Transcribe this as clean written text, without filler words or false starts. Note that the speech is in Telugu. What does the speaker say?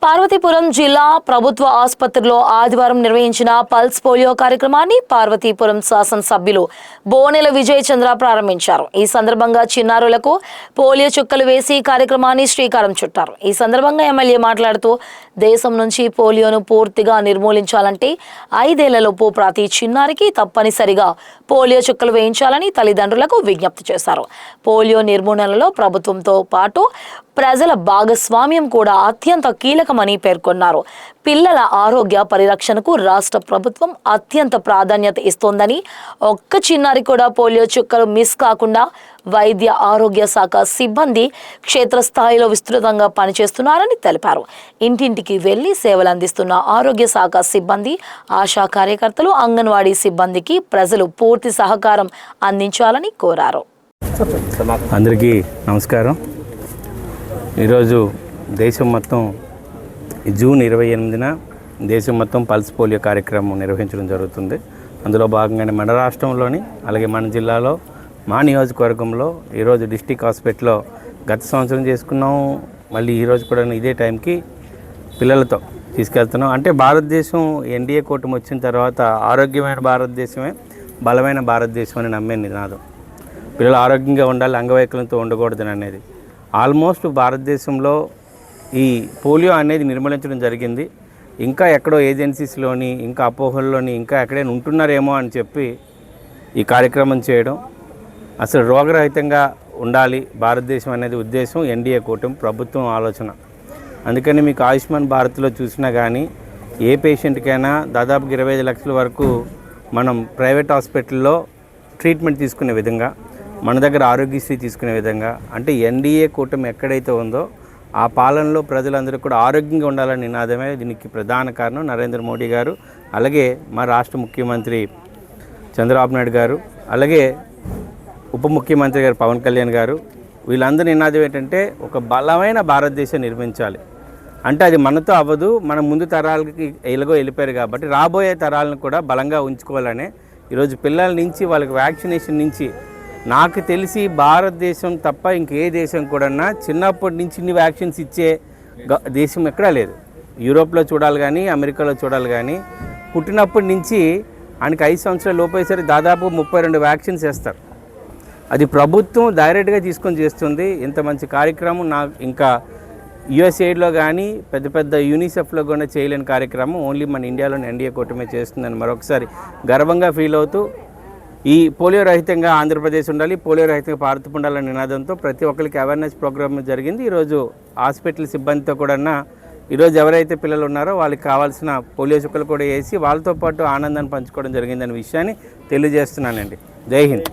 పార్వతీపురం జిల్లా ప్రభుత్వ ఆసుపత్రిలో ఆదివారం నిర్వహించిన పల్స్ పోలియో కార్యక్రమాన్ని పార్వతీపురం శాసనసభ్యులు బోనెల విజయ్ చంద్ర ప్రారంభించారు. ఈ సందర్భంగా చిన్నారులకు పోలియో చుక్కలు వేసి కార్యక్రమాన్ని శ్రీకారం చుట్టారు. ఈ సందర్భంగా ఎమ్మెల్యే మాట్లాడుతూ దేశం నుంచి పోలియోను పూర్తిగా నిర్మూలించాలంటే 5 ఏళ్లలోపు ప్రతి చిన్నారికి తప్పనిసరిగా పోలియో చుక్కలు వేయించాలని తల్లిదండ్రులకు విజ్ఞప్తి చేశారు. పోలియో నిర్మూలనలో ప్రభుత్వంతో పాటు ప్రజల భాగస్వామ్యం కూడా అత్యంత కీలకమని పేర్కొన్నారు. పిల్లల ఆరోగ్య పరిరక్షణకు రాష్ట్ర ప్రభుత్వం అత్యంత ప్రాధాన్యత ఇస్తోందని, ఒక్క చిన్నారి కూడా పోలియో చుక్కలు మిస్ కాకుండా వైద్య ఆరోగ్య శాఖ సిబ్బంది క్షేత్రస్థాయిలో విస్తృతంగా పనిచేస్తున్నారని తెలిపారు. ఇంటింటికి వెళ్లి సేవలు అందిస్తున్న ఆరోగ్య శాఖ సిబ్బంది, ఆశా కార్యకర్తలు, అంగన్వాడీ సిబ్బందికి ప్రజలు పూర్తి సహకారం అందించాలని కోరారు. అందరికీ నమస్కారం. ఈరోజు దేశం మొత్తం జూన్ 28న దేశం మొత్తం పల్స్ పోలియో కార్యక్రమం నిర్వహించడం జరుగుతుంది. అందులో భాగంగానే మన రాష్ట్రంలోని అలాగే మన జిల్లాలో మా నియోజకవర్గంలో ఈరోజు డిస్టిక్ హాస్పిటల్లో గత సంవత్సరం చేసుకున్నాం. మళ్ళీ ఈరోజు కూడా ఇదే టైంకి పిల్లలతో తీసుకెళ్తున్నాం. అంటే భారతదేశం ఎన్డీఏ కూటమి వచ్చిన తర్వాత ఆరోగ్యమైన భారతదేశమే బలమైన భారతదేశం అని నమ్మే నినాదం. పిల్లలు ఆరోగ్యంగా ఉండాలి, అంగవైకల్యంతో ఉండకూడదని అనేది. ఆల్మోస్ట్ భారతదేశంలో ఈ పోలియో అనేది నిర్మూలించడం జరిగింది. ఇంకా ఎక్కడో ఏజెన్సీస్లోని, ఇంకా అపోహల్లోని ఇంకా ఎక్కడైనా ఉంటున్నారేమో అని చెప్పి ఈ కార్యక్రమం చేయడం, అసలు రోగరహితంగా ఉండాలి భారతదేశం అనేది ఉద్దేశం ఎన్డీఏ కూటమి ప్రభుత్వం ఆలోచన. అందుకని మీకు ఆయుష్మాన్ భారత్లో చూసినా కానీ ఏ పేషెంట్కైనా దాదాపు 25 లక్షల వరకు మనం ప్రైవేట్ హాస్పిటల్లో ట్రీట్మెంట్ తీసుకునే విధంగా, మన దగ్గర ఆరోగ్యశ్రీ తీసుకునే విధంగా, అంటే ఎన్డీఏ కూటమి ఎక్కడైతే ఉందో ఆ పాలనలో ప్రజలందరూ కూడా ఆరోగ్యంగా ఉండాలని నినాదమే దీనికి ప్రధాన కారణం. నరేంద్ర మోడీ గారు, అలాగే మా రాష్ట్ర ముఖ్యమంత్రి చంద్రబాబు నాయుడు గారు, అలాగే ఉప ముఖ్యమంత్రి గారు పవన్ కళ్యాణ్ గారు, వీళ్ళందరి నినాదం ఏంటంటే ఒక బలమైన భారతదేశం నిర్మించాలి. అంటే అది మనతో అవ్వదు, మన ముందు తరాలకి ఎలాగో వెళ్ళిపోయారు కాబట్టి రాబోయే తరాలను కూడా బలంగా ఉంచుకోవాలనే ఈరోజు పిల్లల నుంచి వాళ్ళకి వ్యాక్సినేషన్ నుంచి నాకు తెలిసి భారతదేశం తప్ప ఇంకే దేశం కూడా చిన్నప్పటి నుంచి ఇన్ని వ్యాక్సిన్స్ ఇచ్చే దేశం ఎక్కడా లేదు. యూరోప్లో చూడాలి కానీ, అమెరికాలో చూడాలి కానీ, పుట్టినప్పటి నుంచి ఆయనకి 5 సంవత్సరాలు లోపేసరికి దాదాపు 32 వ్యాక్సిన్స్ వేస్తారు. అది ప్రభుత్వం డైరెక్ట్గా తీసుకొని చేస్తుంది. ఇంత మంచి కార్యక్రమం నాకు ఇంకా యుఎస్ఏలో కానీ పెద్ద పెద్ద యూనిసెఫ్లో కూడా చేయలేని కార్యక్రమం ఓన్లీ మన ఇండియాలోని ఎన్డీఏ కూటమి చేస్తుందని మరొకసారి గర్వంగా ఫీల్ అవుతూ, ఈ పోలియో రహితంగా ఆంధ్రప్రదేశ్ ఉండాలి, పోలియో రహితంగా భారత్ ఉండాలనే నినాదంతో ప్రతి ఒక్కరికి అవేర్నెస్ ప్రోగ్రామ్ జరిగింది. ఈరోజు హాస్పిటల్ సిబ్బందితో కూడా ఈరోజు ఎవరైతే పిల్లలు ఉన్నారో వాళ్ళకి కావాల్సిన పోలియో చుక్కలు కూడా వేసి వాళ్ళతో పాటు ఆనందాన్ని పంచుకోవడం జరిగిందనే విషయాన్ని తెలియజేస్తున్నానండి. జై హింద్.